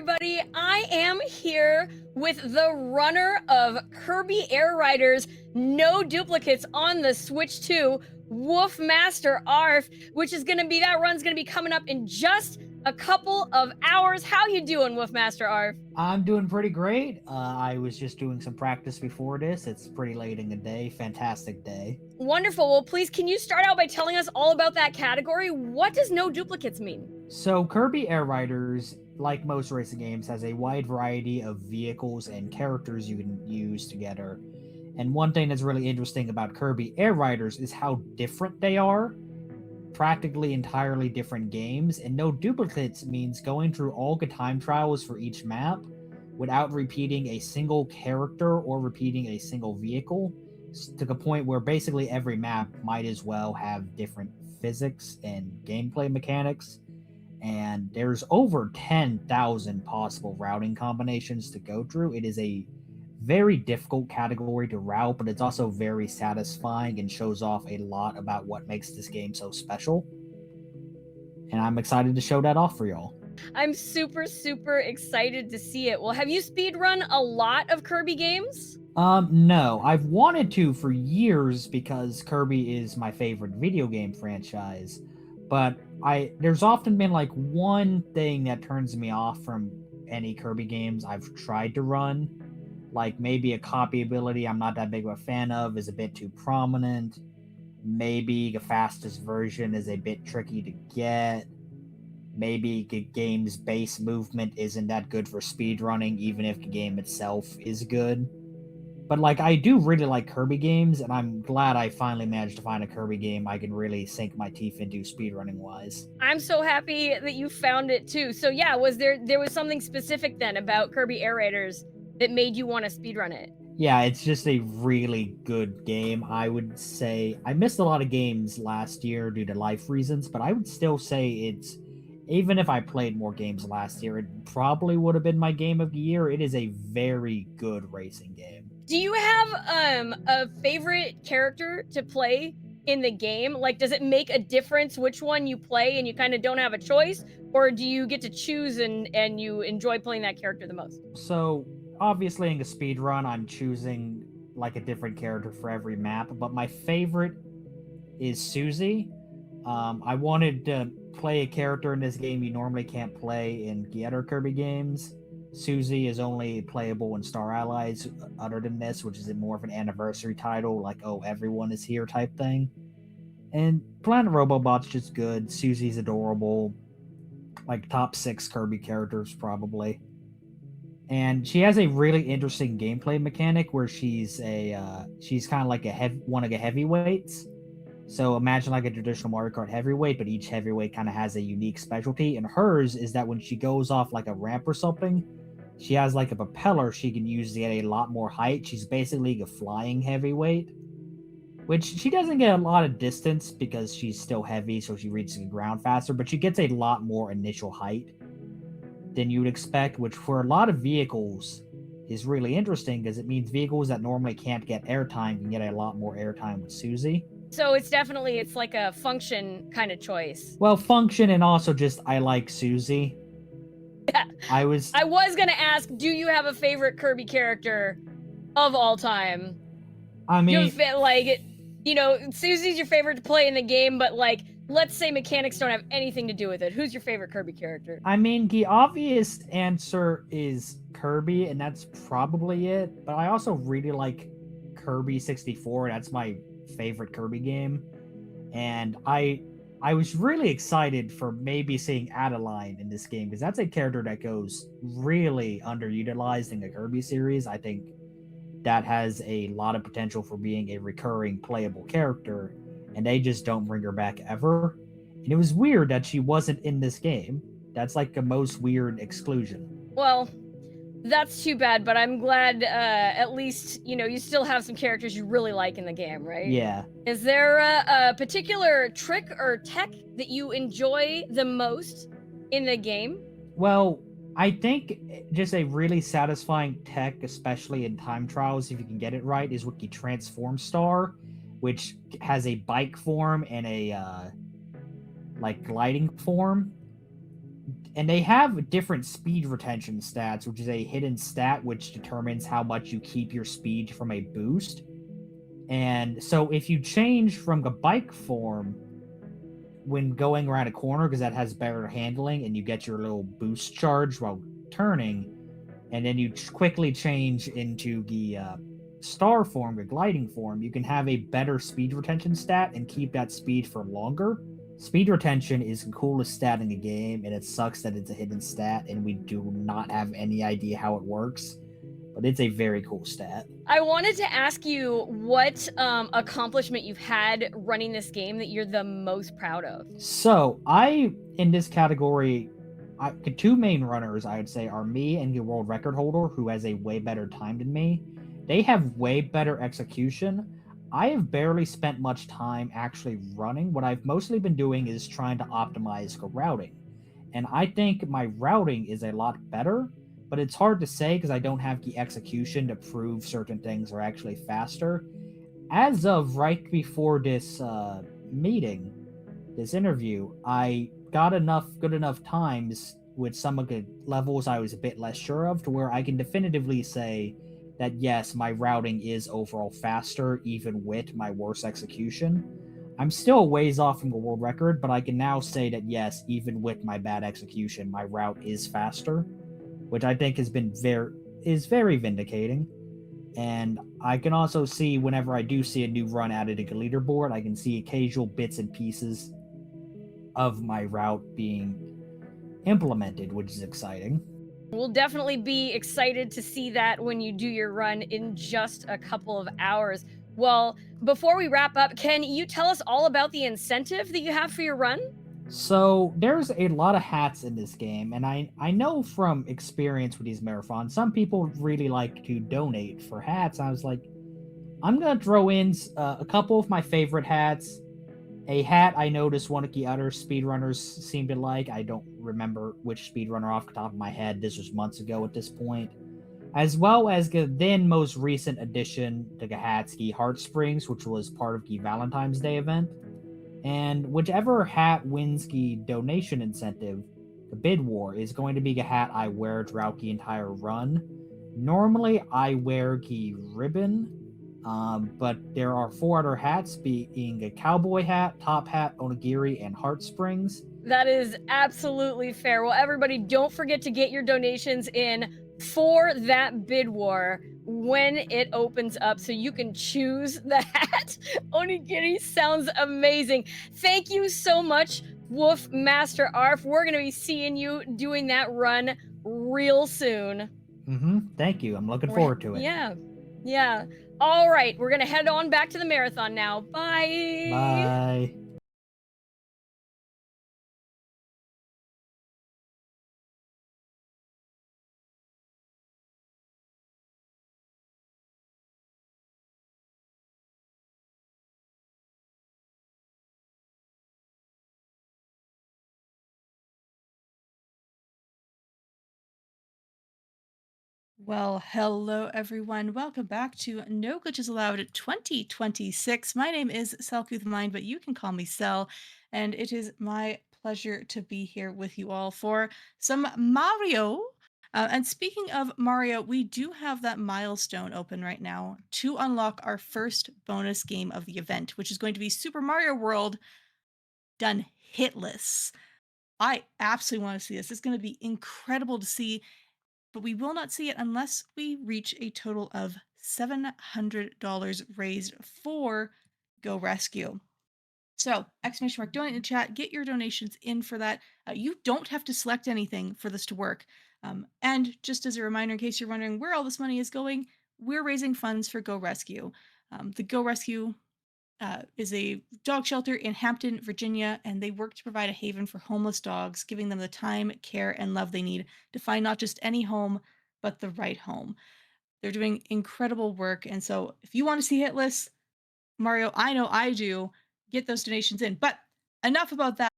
everybody. I am here with the runner of Kirby Air Riders No Duplicates on the Switch 2, woofmasterarf, which is gonna be, that run's gonna be coming up in just a couple of hours. How you doing, woofmasterarf? I'm doing pretty great. I was just doing some practice before this. It's pretty late in the day. Fantastic day. Wonderful. Well, please, can you start out by telling us all about that category? What does no duplicates mean? So, Kirby Air Riders, like most racing games, has a wide variety of vehicles and characters you can use together. And one thing that's really interesting about Kirby Air Riders is how different they are. Practically entirely different games, and no duplicates means going through all the time trials for each map without repeating a single character or repeating a single vehicle, to the point where basically every map might as well have different physics and gameplay mechanics. And there's over 10,000 possible routing combinations to go through. It is a very difficult category to route, but it's also very satisfying and shows off a lot about what makes this game so special. And I'm excited to show that off for y'all. I'm super, super excited to see it. Well, have you speedrun a lot of Kirby games? No, I've wanted to for years because Kirby is my favorite video game franchise. But there's often been like one thing that turns me off from any Kirby games I've tried to run. Like maybe a copy ability I'm not that big of a fan of is a bit too prominent. Maybe the fastest version is a bit tricky to get. Maybe the game's base movement isn't that good for speedrunning, even if the game itself is good. But like I do really like Kirby games, and I'm glad I finally managed to find a Kirby game I can really sink my teeth into speedrunning wise. I'm so happy that you found it too. So yeah, was there was something specific then about Kirby Air Raiders that made you want to speedrun it? Yeah, it's just a really good game. I would say I missed a lot of games last year due to life reasons, but I would still say it's, even if I played more games last year, it probably would have been my game of the year. It is a very good racing game. Do you have a favorite character to play in the game? Like, does it make a difference which one you play and you kind of don't have a choice? Or do you get to choose and you enjoy playing that character the most? So obviously in a speed run, I'm choosing like a different character for every map, but my favorite is Susie. I wanted to play a character in this game you normally can't play in the other Kirby games. Susie is only playable in Star Allies other than this, which is more of an anniversary title, like, oh, everyone is here type thing. And Planet Robobot's just good. Susie's adorable. Like, top 6 Kirby characters, probably. And she has a really interesting gameplay mechanic where she's kind of like one of the heavyweights. So imagine like a traditional Mario Kart heavyweight, but each heavyweight kind of has a unique specialty. And hers is that when she goes off like a ramp or something, she has like a propeller she can use to get a lot more height. She's basically a flying heavyweight, which she doesn't get a lot of distance because she's still heavy, so she reaches the ground faster, but she gets a lot more initial height than you would expect, which for a lot of vehicles is really interesting because it means vehicles that normally can't get airtime can get a lot more airtime with Susie. So it's like a function kind of choice. Well, function and also just I like Susie. Yeah. I was gonna ask, do you have a favorite Kirby character of all time? I mean, Susie's your favorite to play in the game, but like, let's say mechanics don't have anything to do with it. Who's your favorite Kirby character? I mean, the obvious answer is Kirby, and that's probably it. But I also really like Kirby 64. That's my favorite Kirby game. And I was really excited for maybe seeing Adeline in this game because that's a character that goes really underutilized in the Kirby series. I think that has a lot of potential for being a recurring playable character, and they just don't bring her back ever. And it was weird that she wasn't in this game. That's like the most weird exclusion. Well, that's too bad, but I'm glad at least, you still have some characters you really like in the game, right? Yeah. Is there a particular trick or tech that you enjoy the most in the game? Well, I think just a really satisfying tech, especially in time trials, if you can get it right, is with the Transform Star, which has a bike form and a like gliding form. And they have different speed retention stats, which is a hidden stat which determines how much you keep your speed from a boost. And so if you change from the bike form when going around a corner, because that has better handling and you get your little boost charge while turning, and then you quickly change into the star form, the gliding form, you can have a better speed retention stat and keep that speed for longer. Speed retention is the coolest stat in the game, and it sucks that it's a hidden stat and we do not have any idea how it works, but it's a very cool stat. I wanted to ask you what accomplishment you've had running this game that you're the most proud of. So, in this category, the two main runners I would say are me and the world record holder, who has a way better time than me. They have way better execution. I have barely spent much time actually running. What I've mostly been doing is trying to optimize the routing. And I think my routing is a lot better, but it's hard to say because I don't have the execution to prove certain things are actually faster. As of right before this meeting, this interview, I got good enough times with some of the levels I was a bit less sure of to where I can definitively say that yes, my routing is overall faster, even with my worse execution. I'm still a ways off from the world record, but I can now say that yes, even with my bad execution, my route is faster, which I think is very vindicating. And I can also see whenever I do see a new run added to the leaderboard, I can see occasional bits and pieces of my route being implemented, which is exciting. We'll definitely be excited to see that when you do your run in just a couple of hours. Well, before we wrap up, can you tell us all about the incentive that you have for your run? So there's a lot of hats in this game, and I know from experience with these marathons, some people really like to donate for hats. I was like, I'm gonna throw in a couple of my favorite hats. A hat I noticed one of the other speedrunners seemed to like. I don't remember which speedrunner off the top of my head. This was months ago at this point. As well as the then most recent addition to Gahatski Heart Springs, which was part of the Valentine's Day event. And whichever hat wins the donation incentive, the bid war, is going to be the hat I wear throughout the entire run. Normally, I wear the ribbon, but there are four other hats, being a cowboy hat, top hat, onigiri, and heart springs. That is absolutely fair. Well, everybody, don't forget to get your donations in for that bid war when it opens up so you can choose the hat. Onigiri sounds amazing. Thank you so much, Woof Master Arf. We're going to be seeing you doing that run real soon. Thank you. I'm looking forward to it. Yeah. Yeah. All right. We're going to head on back to the marathon now. Bye. Bye. Well, hello everyone. Welcome back to No Glitches Allowed 2026. My name is Selkuth Mind, but you can call me Sel, and it is my pleasure to be here with you all for some Mario. And speaking of Mario, we do have that milestone open right now to unlock our first bonus game of the event, which is going to be Super Mario World done hitless. I absolutely want to see this. It's going to be incredible to see, but we will not see it unless we reach a total of $700 raised for Go Rescue. So, exclamation mark donate in the chat, get your donations in for that. You don't have to select anything for this to work. And just as a reminder, in case you're wondering where all this money is going, we're raising funds for Go Rescue. The Go Rescue is a dog shelter in Hampton, Virginia, and they work to provide a haven for homeless dogs, giving them the time, care, and love they need to find not just any home, but the right home. They're doing incredible work, and so if you want to see Hitless, Mario, I know I do, get those donations in. But enough about that.